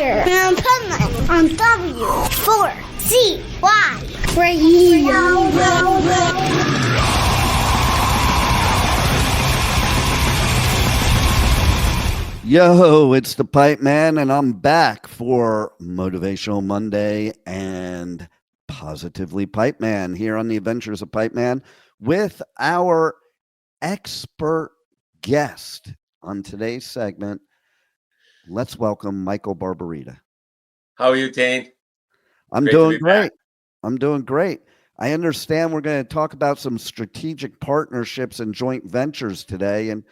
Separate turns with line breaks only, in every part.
adventure in Pipeman on W4CY Radio.
Yo, it's the Pipeman, and I'm back for Motivational Monday and Positively Pipeman here on the Adventures of Pipeman with our expert guest on today's segment. Let's welcome Michael Barbarita.
How are you, Dane?
I'm doing great. I'm doing great. I understand we're going to talk about some strategic partnerships and joint ventures today, and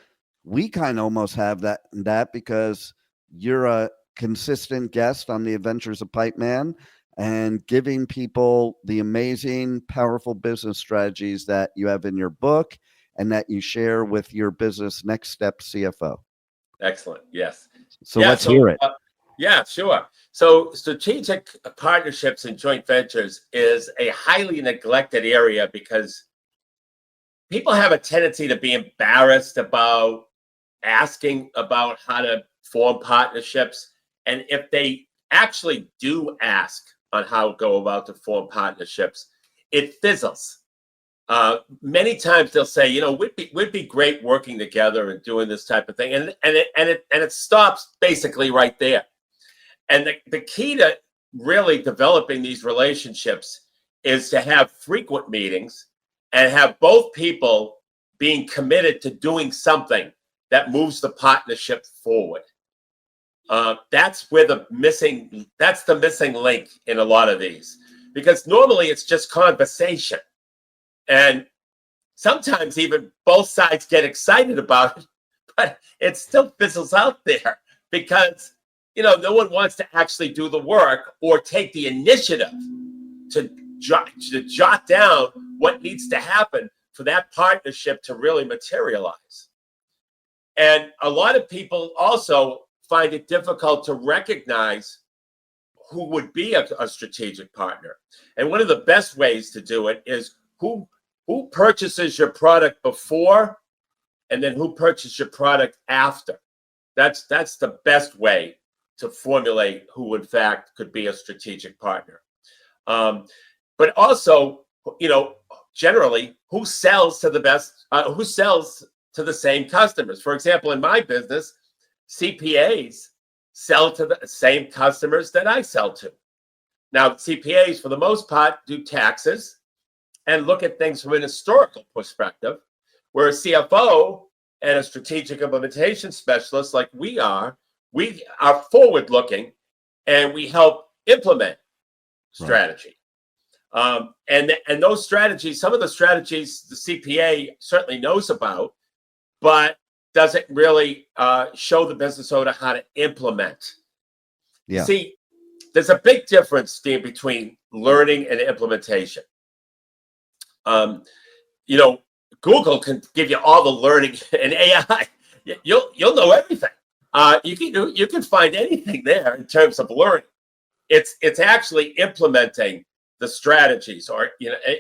we kind of almost have that because you're a consistent guest on the Adventures of Pipeman and giving people the amazing, powerful business strategies that you have in your book and that you share with your business Next Step CFO.
Excellent. Yes.
So let's hear it.
Yeah, sure. So strategic partnerships and joint ventures is a highly neglected area because people have a tendency to be embarrassed about asking about how to form partnerships. And if they actually do ask on how to go about to form partnerships, it fizzles. Many times they'll say, you know, we'd be great working together and doing this type of thing, and it stops basically right there. And the key to really developing these relationships is to have frequent meetings and have both people being committed to doing something that moves the partnership forward. That's the missing link in a lot of these, because normally it's just conversation. And sometimes even both sides get excited about it, but it still fizzles out there because, you know, no one wants to actually do the work or take the initiative to jot down what needs to happen for that partnership to really materialize. And a lot of people also find it difficult to recognize who would be a strategic partner. And one of the best ways to do it is who purchases your product before and then who purchases your product after. That's the best way to formulate who in fact could be a strategic partner. But also, you know, generally who sells to the same customers. For example, in my business, CPAs sell to the same customers that I sell to. Now, CPAs, for the most part, do taxes and look at things from an historical perspective, where a CFO and a strategic implementation specialist like we are forward-looking and we help implement strategy. Right. And those strategies, some of the strategies the CPA certainly knows about, but doesn't really show the business owner how to implement. Yeah. See, there's a big difference, Steve, between learning and implementation. You know, Google can give you all the learning, and AI, you'll know everything. You can find anything there in terms of learning. It's actually implementing the strategies, or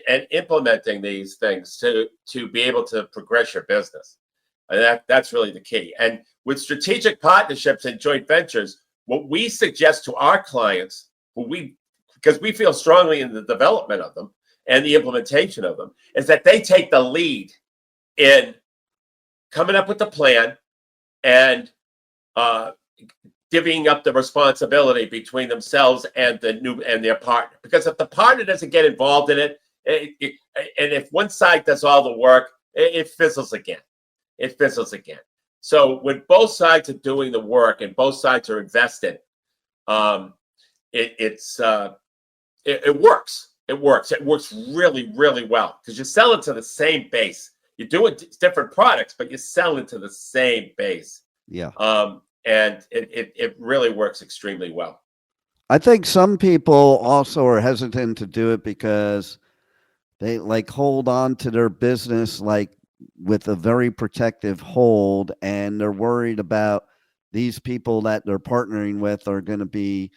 and implementing these things to be able to progress your business. And that's really the key. And with strategic partnerships and joint ventures, what we suggest to our clients, because we feel strongly in the development of them and the implementation of them, is that they take the lead in coming up with the plan and divvying up the responsibility between themselves and their partner. Because if the partner doesn't get involved in it, and if one side does all the work, it fizzles again. So when both sides are doing the work and both sides are invested, it works. It works really, really well because you sell it to the same base. You do it different products, but you sell it to the same base. Yeah. And it really works extremely well.
I think some people also are hesitant to do it because they hold on to their business with a very protective hold, and they're worried about these people that they're partnering with are going to be,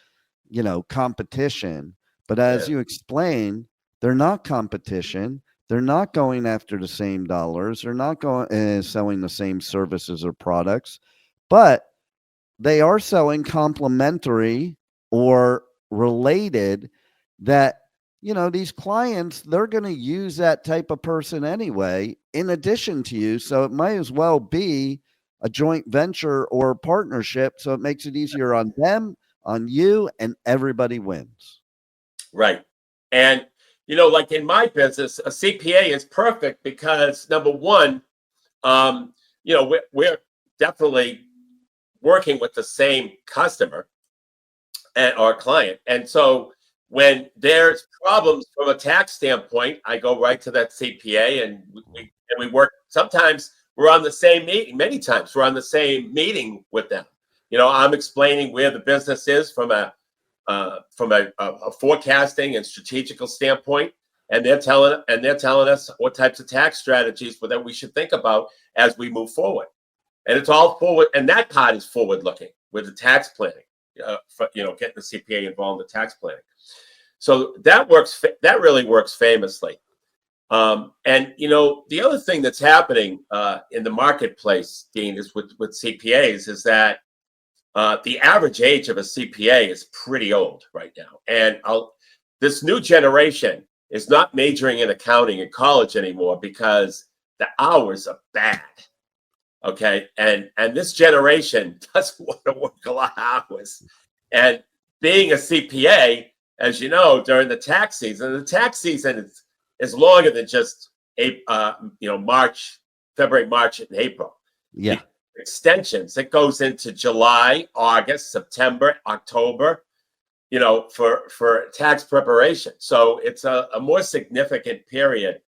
competition. But as you explained, they're not competition. They're not going after the same dollars. They're not going selling the same services or products, but they are selling complementary or related that, these clients, they're going to use that type of person anyway, in addition to you. So it might as well be a joint venture or partnership. So it makes it easier on them, on you, and everybody wins.
Right. And, like in my business, a CPA is perfect because number one, we're definitely working with the same customer and our client. And so when there's problems from a tax standpoint, I go right to that CPA and we work. Sometimes we're on the same meeting. Many times we're on the same meeting with them. I'm explaining where the business is from a forecasting and strategical standpoint, and they're telling us what types of tax strategies that we should think about as we move forward. And it's all forward, and that part is forward looking with the tax planning. Getting the CPA involved in the tax planning. So that works. That really works famously. And the other thing that's happening in the marketplace, Dean, is with CPAs is that the average age of a CPA is pretty old right now. And this new generation is not majoring in accounting in college anymore because the hours are bad. Okay. And this generation doesn't want to work a lot of hours. And being a CPA, as you know, during the tax season is longer than just March, February, March, and April.
Yeah.
Extensions. It goes into July, August, September, October, for tax preparation. So it's a more significant period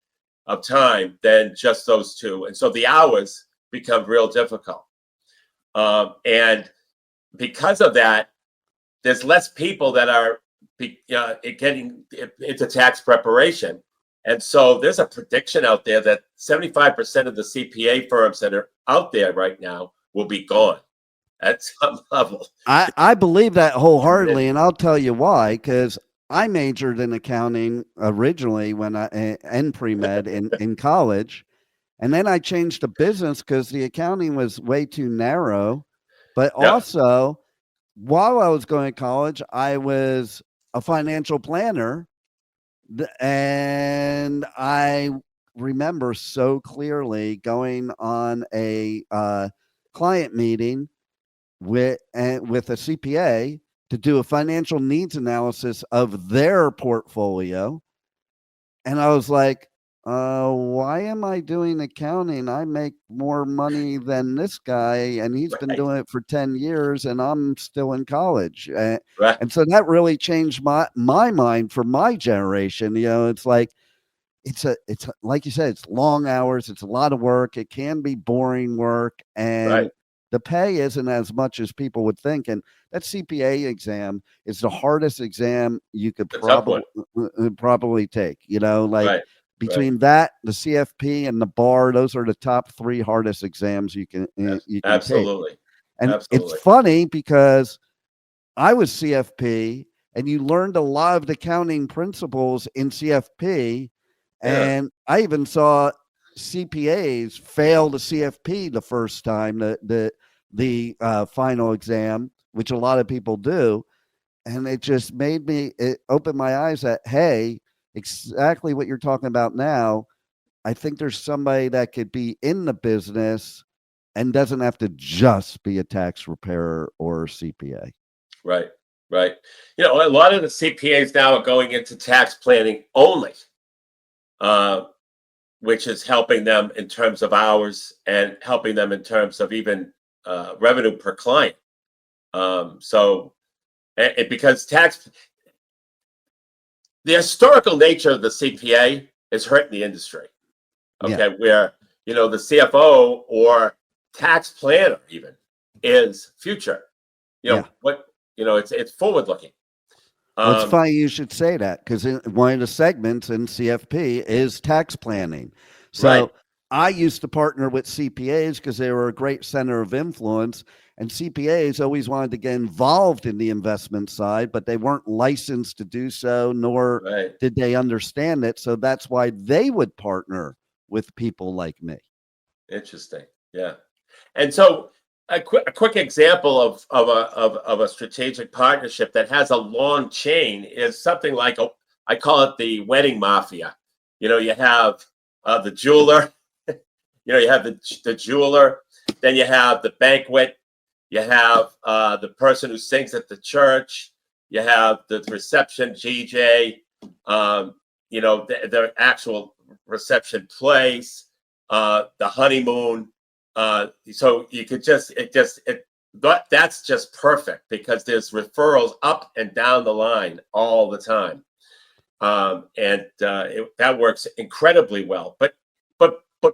of time than just those two. And so the hours become real difficult. And because of that, there's less people that are getting into tax preparation. And so there's a prediction out there that 75% of the CPA firms that are out there right now will be gone at some level.
I believe that wholeheartedly, and I'll tell you why, because I majored in accounting originally and pre-med in college. And then I changed to business because the accounting was way too narrow. But also, while I was going to college, I was a financial planner. And I remember so clearly going on a client meeting with a CPA to do a financial needs analysis of their portfolio. And I was like, why am I doing accounting? I make more money than this guy, and he's been doing it for 10 years, and I'm still in college. And so that really changed my mind for my generation. It's like, it's like you said, it's long hours. It's a lot of work. It can be boring work, and the pay isn't as much as people would think. And that CPA exam is the hardest exam you could probably take, between that, the CFP and the bar, those are the top 3 hardest exams you can
absolutely
take. And it's funny because I was CFP, and you learned a lot of the accounting principles in CFP. And I even saw CPAs fail the CFP the first time, the final exam, which a lot of people do. And it just it opened my eyes that, hey, exactly what you're talking about now. I think there's somebody that could be in the business and doesn't have to just be a tax preparer or CPA.
Right. A lot of the CPAs now are going into tax planning only, which is helping them in terms of hours and helping them in terms of even revenue per client. Because the historical nature of the CPA is hurting the industry. Okay, where the CFO or tax planner even is future. It's forward looking.
Well, it's funny you should say that, because one of the segments in CFP is tax planning. So I used to partner with CPAs because they were a great center of influence. And CPAs always wanted to get involved in the investment side, but they weren't licensed to do so, nor did they understand it. So that's why they would partner with people like me.
Interesting. Yeah. And so a quick example of a strategic partnership that has a long chain is something like I call it the wedding mafia. You have the jeweler, you have the jeweler, then you have the banquet, you have the person who sings at the church, you have the reception DJ, the actual reception place, the honeymoon. So you could that's just perfect because there's referrals up and down the line all the time. That works incredibly well. But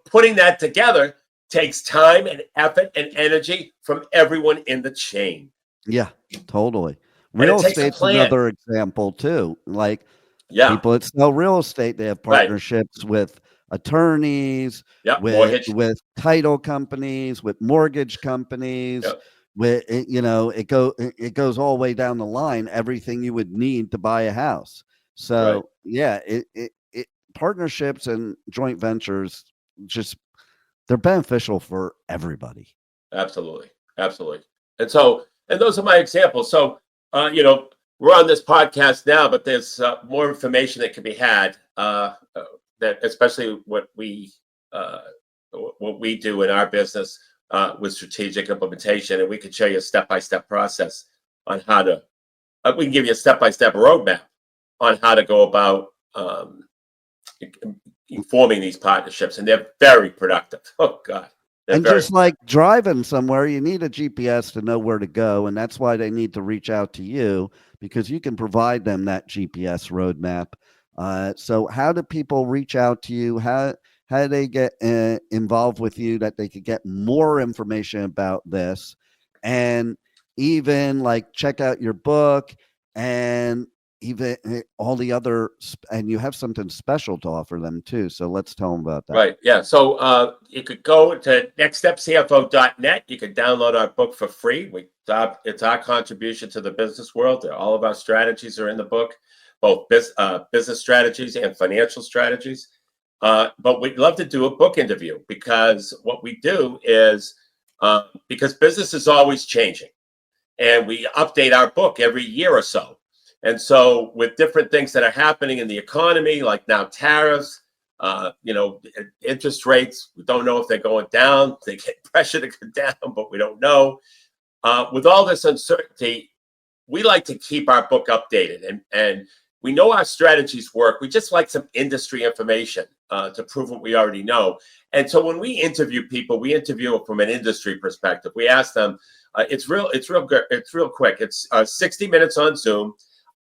putting that together takes time and effort and energy from everyone in the chain.
Yeah, totally. Real estate's another example too. Like people that sell real estate, they have partnerships with attorneys, with title companies, with mortgage companies. With it goes all the way down the line. Everything you would need to buy a house. So partnerships and joint ventures they're beneficial for everybody.
Absolutely. And those are my examples. So we're on this podcast now, but there's more information that can be had. That especially what we do in our business with strategic implementation, and we can show you a step-by-step process on how to. We can give you a step-by-step roadmap on how to go about forming these partnerships, and they're very productive. Oh God!
And just like driving somewhere, you need a GPS to know where to go, and that's why they need to reach out to you because you can provide them that GPS roadmap. So how do people reach out to you? How do they get involved with you that they could get more information about this and even like check out your book and even all the other, and you have something special to offer them too. So let's tell them about that.
Right. Yeah. So you could go to nextstepcfo.net. You can download our book for free. It's our contribution to the business world. All of our strategies are in the book. Both business strategies and financial strategies. But we'd love to do a book interview because what we do is because business is always changing and we update our book every year or so. And so with different things that are happening in the economy, like now tariffs, interest rates, we don't know if they're going down. They get pressure to go down, but we don't know. With all this uncertainty, we like to keep our book updated and we know our strategies work. We just like some industry information to prove what we already know. And so when we interview people, we interview from an industry perspective. We ask them, it's real quick. It's 60 minutes on Zoom.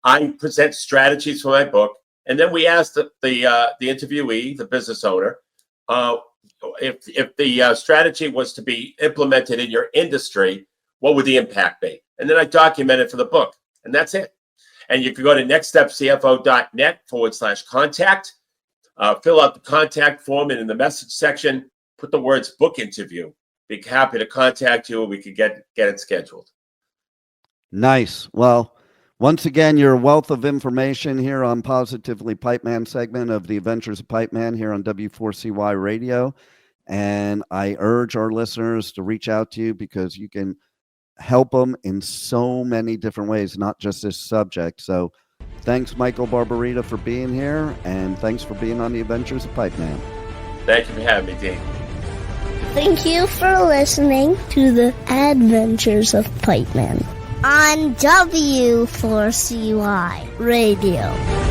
I present strategies for my book. And then we ask the interviewee, the business owner, if the strategy was to be implemented in your industry, what would the impact be? And then I document it for the book. And that's it. And you can go to nextstepcfo.net/contact, fill out the contact form, and in the message section, put the words book interview. Be happy to contact you and we could get it scheduled.
Nice. Well, once again, you're a wealth of information here on Positively Pipeman segment of the Adventures of Pipeman here on W4CY Radio. And I urge our listeners to reach out to you because you can help them in so many different ways, not just this subject. So thanks, Michael Barbarita, for being here, and thanks for being on the Adventures of Pipeman.
Thank you for having me, Dean.
Thank you for listening to the Adventures of Pipeman on W4CY Radio.